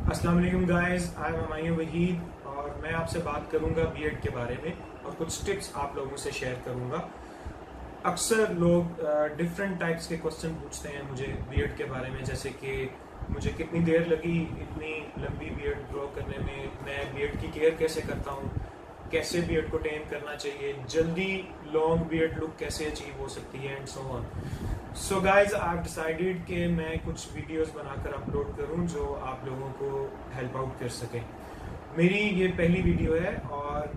अस्सलाम वालेकुम guys, I am अमाय Waheed और मैं आपसे बात करूंगा बीएड के बारे में और कुछ टिप्स आप लोगों से शेयर करूंगा। अक्सर लोग डिफरेंट टाइप्स के क्वेश्चन पूछते हैं मुझे बीएड के बारे में, जैसे कि मुझे कितनी देर लगी इतनी लंबी बीएड ग्रो करने में, मैं बीएड की केयर कैसे करता हूँ, कैसे बीएड को टेन करना चाहिए, जल्दी लॉन्ग बीएड लुक कैसे अचीव हो सकती है and so on. So guys I decided कि मैं कुछ वीडियोस बनाकर अपलोड करूं जो आप लोगों को हेल्प आउट कर सकें। मेरी ये पहली वीडियो है और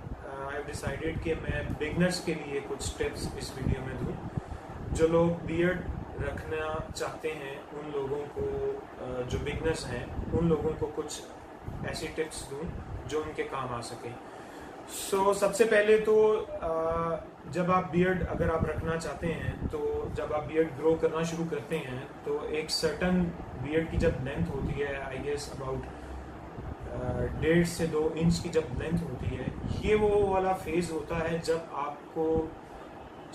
आई डिसाइडेड कि मैं बिगनर्स के लिए कुछ टिप्स इस वीडियो में दूं। जो लोग बीएड रखना चाहते हैं उन लोगों को, जो बिगनर्स हैं उन लोगों को कुछ ऐसी टिप्स दूं जो उनके काम आ सके। सबसे पहले तो जब आप बीएड अगर आप रखना चाहते हैं, तो जब आप बीएड ग्रो करना शुरू करते हैं तो एक सर्टन बीएड की जब लेंथ होती है, आई गेस अबाउट 1.5 से 2 इंच की जब लेंथ होती है, ये वो वाला फेज होता है जब आपको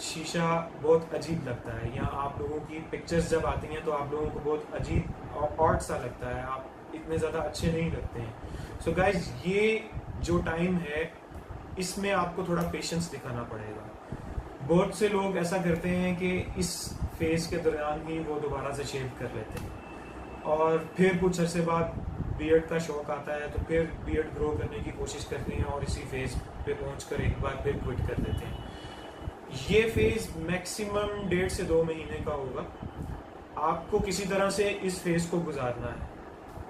शीशा बहुत अजीब लगता है, या आप लोगों की पिक्चर्स जब आती हैं तो आप लोगों को बहुत अजीब और ऑड सा लगता है, आप इतने ज़्यादा अच्छे नहीं लगते हैं। सो गाइज, ये जो टाइम है इसमें आपको थोड़ा पेशेंस दिखाना पड़ेगा। बहुत से लोग ऐसा करते हैं कि इस फेज के दौरान ही वो दोबारा से शेव कर लेते हैं और फिर कुछ अरसे बाद बीएड का शौक आता है तो फिर बीएड ग्रो करने की कोशिश करते हैं और इसी फेज पे पहुंचकर एक बार फिर क्विट कर देते हैं। ये फेज मैक्सिमम 1.5 से 2 महीने का होगा। आपको किसी तरह से इस फेज को गुजारना है।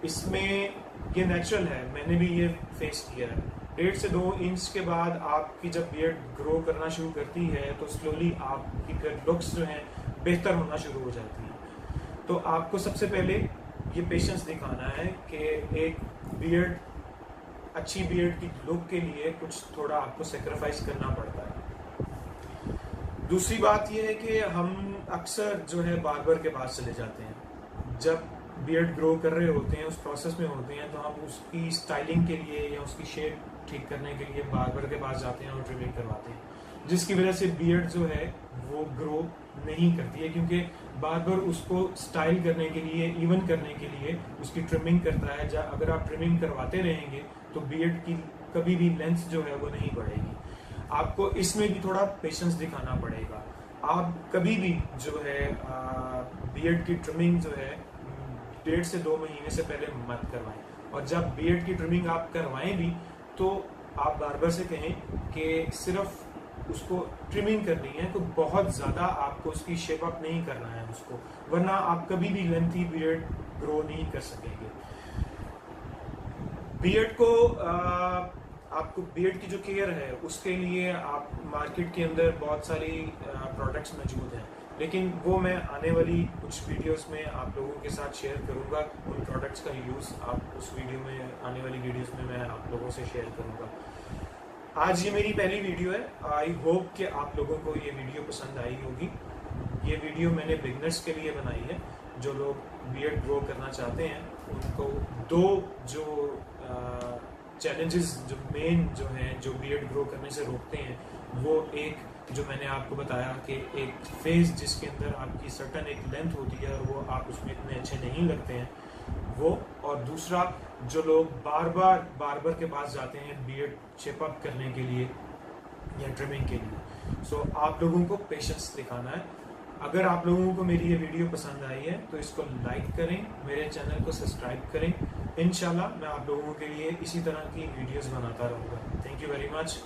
इसमें ये नेचुरल है, मैंने भी ये फेस किया है। 1.5 से 2 इंच के बाद आपकी जब बीएड ग्रो करना शुरू करती है तो स्लोली आपकी फिर लुक्स जो हैं बेहतर होना शुरू हो जाती है। तो आपको सबसे पहले ये पेशेंस दिखाना है कि एक बीएड, अच्छी बीएड की लुक के लिए कुछ थोड़ा आपको सेक्रीफाइस करना पड़ता है। दूसरी बात यह है कि हम अक्सर जो है बार्बर के पास चले जाते हैं। जब बीएड ग्रो कर रहे होते हैं, उस प्रोसेस में होते हैं, तो हम उसकी स्टाइलिंग के लिए या उसकी शेप ठीक करने के लिए बार्बर के पास जाते हैं और ट्रिमिंग करवाते हैं, जिसकी वजह से बीएड जो है वो ग्रो नहीं करती है, क्योंकि बार्बर उसको स्टाइल करने के लिए, इवन करने के लिए उसकी ट्रिमिंग करता है। अगर आप ट्रिमिंग करवाते रहेंगे तो बीएड की कभी भी लेंथ जो है वो नहीं बढ़ेगी। आपको इसमें भी थोड़ा पेशेंस दिखाना पड़ेगा। आप कभी भी जो है बीएड की ट्रिमिंग जो है 1.5 से 2 महीने से पहले मत करवाएं, और जब बीएड की ट्रिमिंग आप करवाएं भी तो आप बार्बर से कहें कि सिर्फ उसको ट्रिमिंग करनी है, तो बहुत ज़्यादा आपको उसकी शेप अप नहीं करना है उसको, वरना आप कभी भी लेंथी बीएड ग्रो नहीं कर सकेंगे। बीएड को आपको बीएड की जो केयर है उसके लिए आप मार्केट के अंदर बहुत सारी प्रोडक्ट्स मौजूद हैं, लेकिन वो मैं आने वाली कुछ वीडियोस में आप लोगों के साथ शेयर करूंगा। उन प्रोडक्ट्स का यूज़ आप उस वीडियो में, आने वाली वीडियोस में मैं आप लोगों से शेयर करूंगा। आज ये मेरी पहली वीडियो है। आई होप कि आप लोगों को ये वीडियो पसंद आई होगी। ये वीडियो मैंने बिगनर्स के लिए बनाई है। जो लोग बीएड ग्रो करना चाहते हैं उनको 2 जो चैलेंजेस जो मेन जो हैं, जो बीएड ग्रो करने से रोकते हैं, वो एक जो मैंने आपको बताया कि एक फेज जिसके अंदर आपकी सर्टन एक लेंथ होती है और वो आप उसमें इतने अच्छे नहीं लगते हैं वो, और दूसरा जो लोग बार बार बार्बर के पास जाते हैं बीएड शेप अप करने के लिए या ट्रिमिंग के लिए। आप लोगों को पेशेंस दिखाना है। अगर आप लोगों को मेरी ये वीडियो पसंद आई है तो इसको लाइक करें, मेरे चैनल को सब्सक्राइब करें। इंशाल्लाह मैं आप लोगों के लिए इसी तरह की वीडियोस बनाता रहूँगा। Thank you very much.